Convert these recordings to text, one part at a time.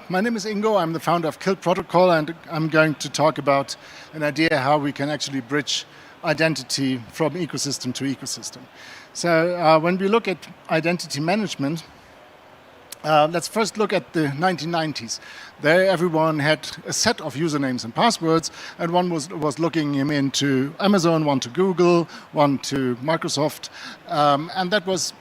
My name is Ingo. I'm the founder of Kilt Protocol, and I'm going to talk about an idea how we can actually bridge identity from ecosystem to ecosystem. So when we look at identity management, let's first look at the 1990s. There everyone had a set of usernames and passwords, and one was logging him into Amazon, one to Google, one to Microsoft, and that was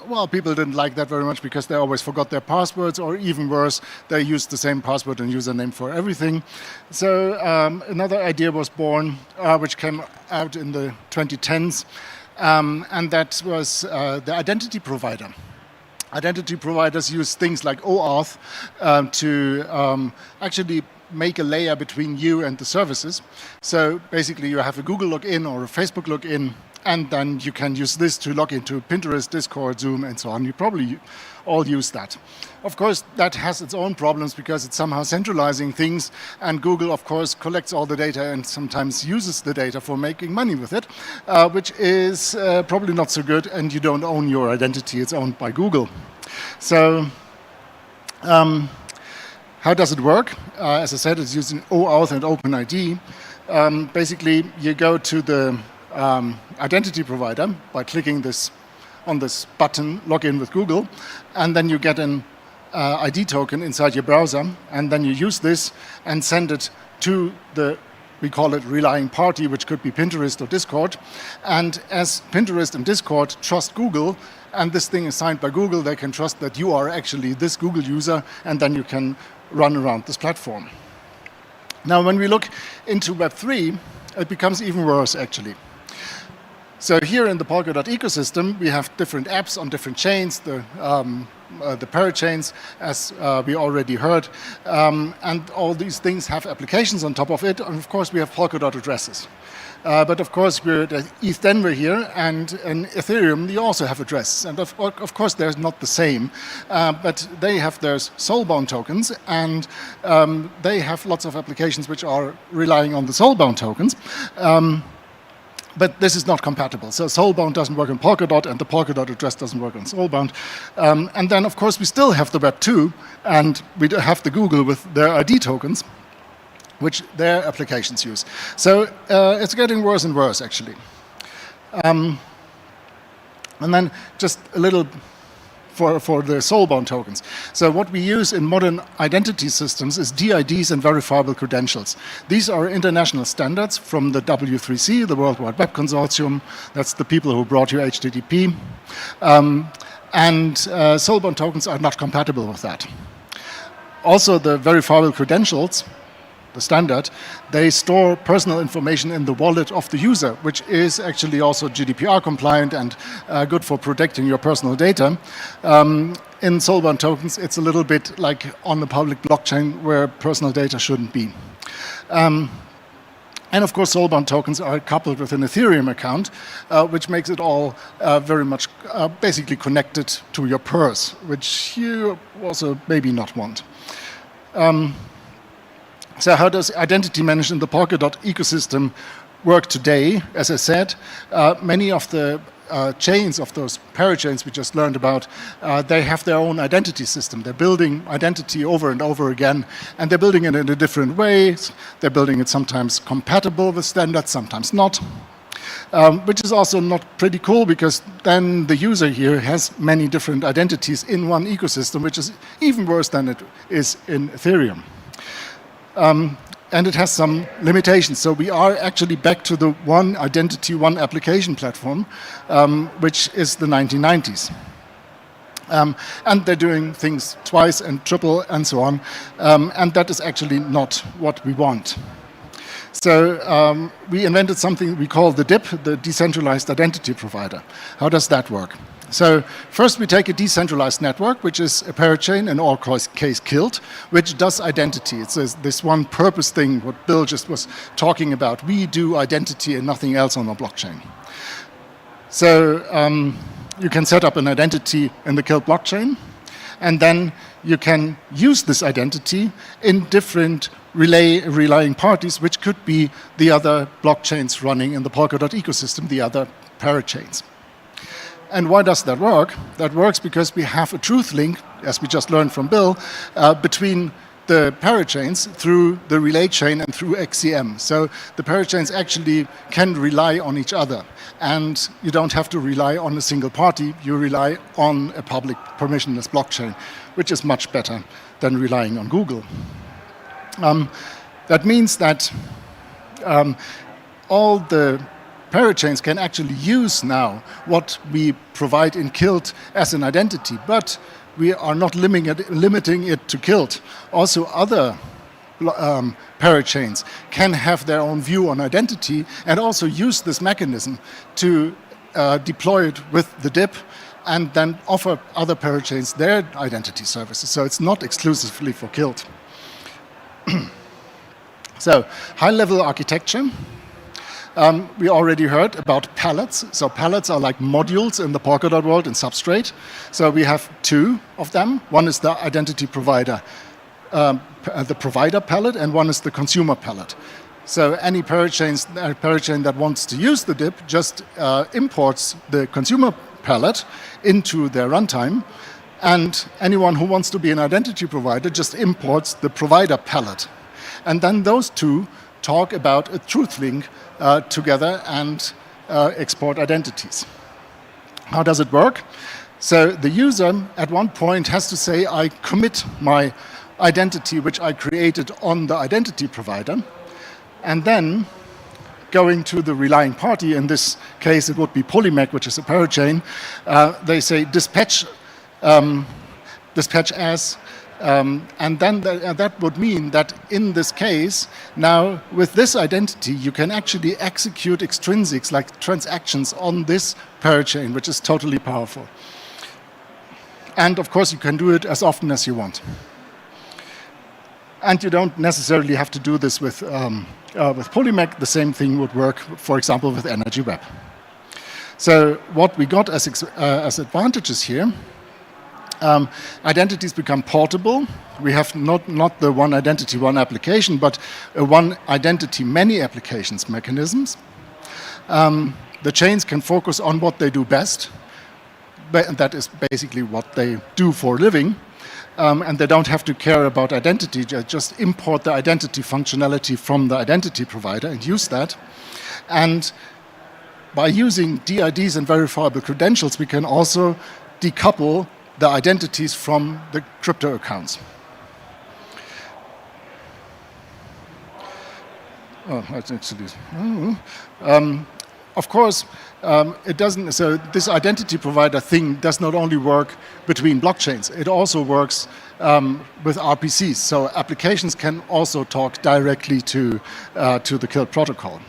well, people didn't like that very much because they always forgot their passwords, or even worse, they used the same password and username for everything. So another idea was born, which came out in the 2010s, and that was the identity provider. Identity providers use things like OAuth to actually make a layer between you and the services. So basically you have a Google login or a Facebook login, and then you can use this to log into Pinterest, Discord, Zoom, and so on. You probably all use that. Of course, that has its own problems because it's somehow centralizing things, and Google, of course, collects all the data and sometimes uses the data for making money with it, which is probably not so good, and you don't own your identity. It's owned by Google. So how does it work? As I said, it's using OAuth and OpenID. Basically, you go to the identity provider by clicking on this button, login with Google, and then you get an ID token inside your browser, and then you use this and send it to we call it relying party, which could be Pinterest or Discord. And as Pinterest and Discord trust Google, and this thing is signed by Google, they can trust that you are actually this Google user, and then you can run around this platform. Now, when we look into Web3, it becomes even worse, actually. So here in the Polkadot ecosystem, we have different apps on different chains, the parachains, as we already heard, and all these things have applications on top of it, and of course we have Polkadot addresses. But of course we're at ETH Denver here, and in Ethereum they also have addresses, and of course they're not the same, but they have their soulbound tokens, and they have lots of applications which are relying on the soulbound tokens. But this is not compatible. So Soulbound doesn't work on Polkadot, and the Polkadot address doesn't work on Soulbound. And then, of course, we still have the Web2, and we have the Google with their ID tokens, which their applications use. So it's getting worse and worse, actually. And then just a little for the soulbound tokens. So what we use in modern identity systems is DIDs and verifiable credentials. These are international standards from the W3C, the World Wide Web Consortium. That's the people who brought you HTTP. And soulbound tokens are not compatible with that. Also, the verifiable credentials, the standard, they store personal information in the wallet of the user, which is actually also GDPR compliant and good for protecting your personal data. In soulbound tokens, it's a little bit like on the public blockchain where personal data shouldn't be. And of course, soulbound tokens are coupled with an Ethereum account, which makes it all very much basically connected to your purse, which you also maybe not want. So how does identity management in the Polkadot ecosystem work today? As I said, many of the chains of those parachains we just learned about, they have their own identity system. They're building identity over and over again, and they're building it in a different ways. They're building it sometimes compatible with standards, sometimes not. Which is also not pretty cool, because then the user here has many different identities in one ecosystem, which is even worse than it is in Ethereum. And it has some limitations. So we are actually back to the one identity, one application platform, which is the 1990s. And they're doing things twice and triple and so on. And that is actually not what we want. So we invented something we call the DIP, the Decentralized Identity Provider. How does that work? So first we take a decentralized network, which is a parachain, in our case Kilt, which does identity. It's this one purpose thing, what Bill just was talking about. We do identity and nothing else on the blockchain. So you can set up an identity in the Kilt blockchain, and then you can use this identity in different relying parties, which could be the other blockchains running in the Polkadot ecosystem, the other parachains. And why does that work? That works because we have a truth link, as we just learned from Bill, between the parachains through the relay chain and through XCM. So the parachains actually can rely on each other. And you don't have to rely on a single party, you rely on a public permissionless blockchain, which is much better than relying on Google. That means that all the parachains can actually use now what we provide in Kilt as an identity, but we are not limiting it to Kilt. Also, other parachains can have their own view on identity and also use this mechanism to deploy it with the DIP and then offer other parachains their identity services. So it's not exclusively for Kilt. So, high-level architecture. We already heard about pallets. So pallets are like modules in the Polkadot world in Substrate. So we have two of them. One is the identity provider, the provider pallet, and one is the consumer pallet. So any parachain that wants to use the DIP just imports the consumer pallet into their runtime, and anyone who wants to be an identity provider just imports the provider pallet. And then those two talk about a truth link together and export identities. How does it work? So the user at one point has to say, I commit my identity which I created on the identity provider, and then going to the relying party, in this case it would be Polymec, which is a parachain, they say dispatch as, and then that would mean that in this case, now with this identity, you can actually execute extrinsics like transactions on this parachain, which is totally powerful. And of course, you can do it as often as you want. And you don't necessarily have to do this with Polymec. The same thing would work, for example, with Energy Web. So what we got as advantages here, identities become portable. We have not the one identity, one application, but a one identity, many applications mechanisms. The chains can focus on what they do best, and that is basically what they do for a living. And they don't have to care about identity, just import the identity functionality from the identity provider and use that. And by using DIDs and verifiable credentials, we can also decouple the identities from the crypto accounts. Oh, that's actually. Of course, it doesn't. So this identity provider thing does not only work between blockchains; it also works with RPCs. So applications can also talk directly to the Kilt protocol.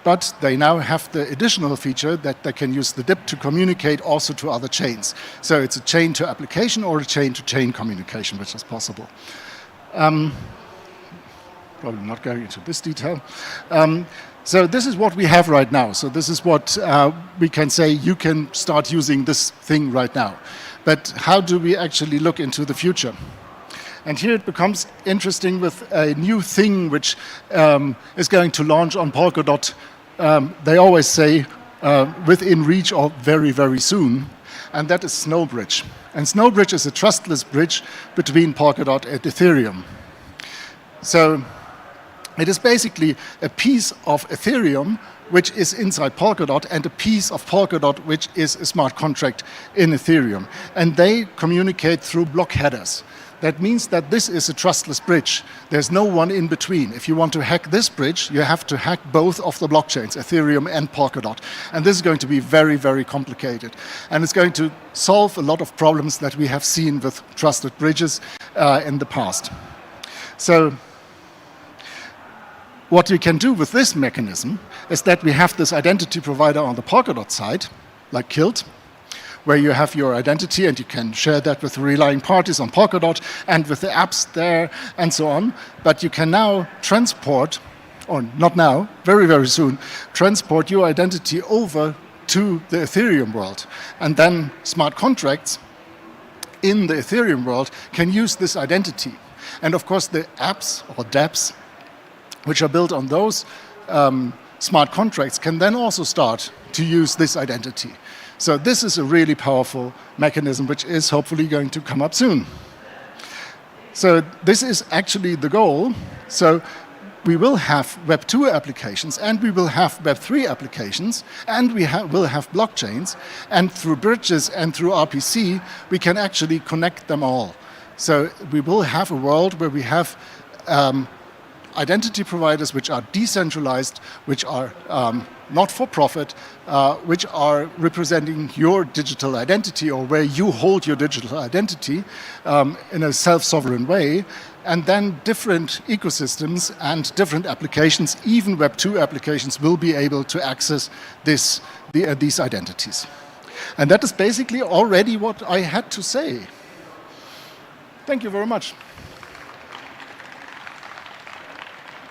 But they now have the additional feature that they can use the DIP to communicate also to other chains. So it's a chain to application or a chain to chain communication, which is possible. Probably not going into this detail. So this is what we have right now. So this is what we can say, you can start using this thing right now. But how do we actually look into the future? And here it becomes interesting with a new thing which is going to launch on Polkadot. They always say within reach or very, very soon. And that is Snowbridge. And Snowbridge is a trustless bridge between Polkadot and Ethereum. So it is basically a piece of Ethereum which is inside Polkadot and a piece of Polkadot which is a smart contract in Ethereum. And they communicate through block headers. That means that this is a trustless bridge. There's no one in between. If you want to hack this bridge, you have to hack both of the blockchains, Ethereum and Polkadot. And this is going to be very, very complicated. And it's going to solve a lot of problems that we have seen with trusted bridges in the past. So what we can do with this mechanism is that we have this identity provider on the Polkadot side, like Kilt, where you have your identity and you can share that with relying parties on Polkadot and with the apps there and so on. But you can now transport, or not now, very, very soon, transport your identity over to the Ethereum world. And then smart contracts in the Ethereum world can use this identity. And of course, the apps or dApps, which are built on those smart contracts, can then also start to use this identity. So this is a really powerful mechanism which is hopefully going to come up soon. So this is actually the goal. So we will have Web 2 applications, and we will have Web 3 applications, and we will have blockchains, and through bridges and through RPC, we can actually connect them all. So we will have a world where we have identity providers which are decentralized, which are not for profit, which are representing your digital identity, or where you hold your digital identity in a self-sovereign way, and then different ecosystems and different applications, even Web 2 applications, will be able to access these identities. And that is basically already what I had to say. Thank you very much.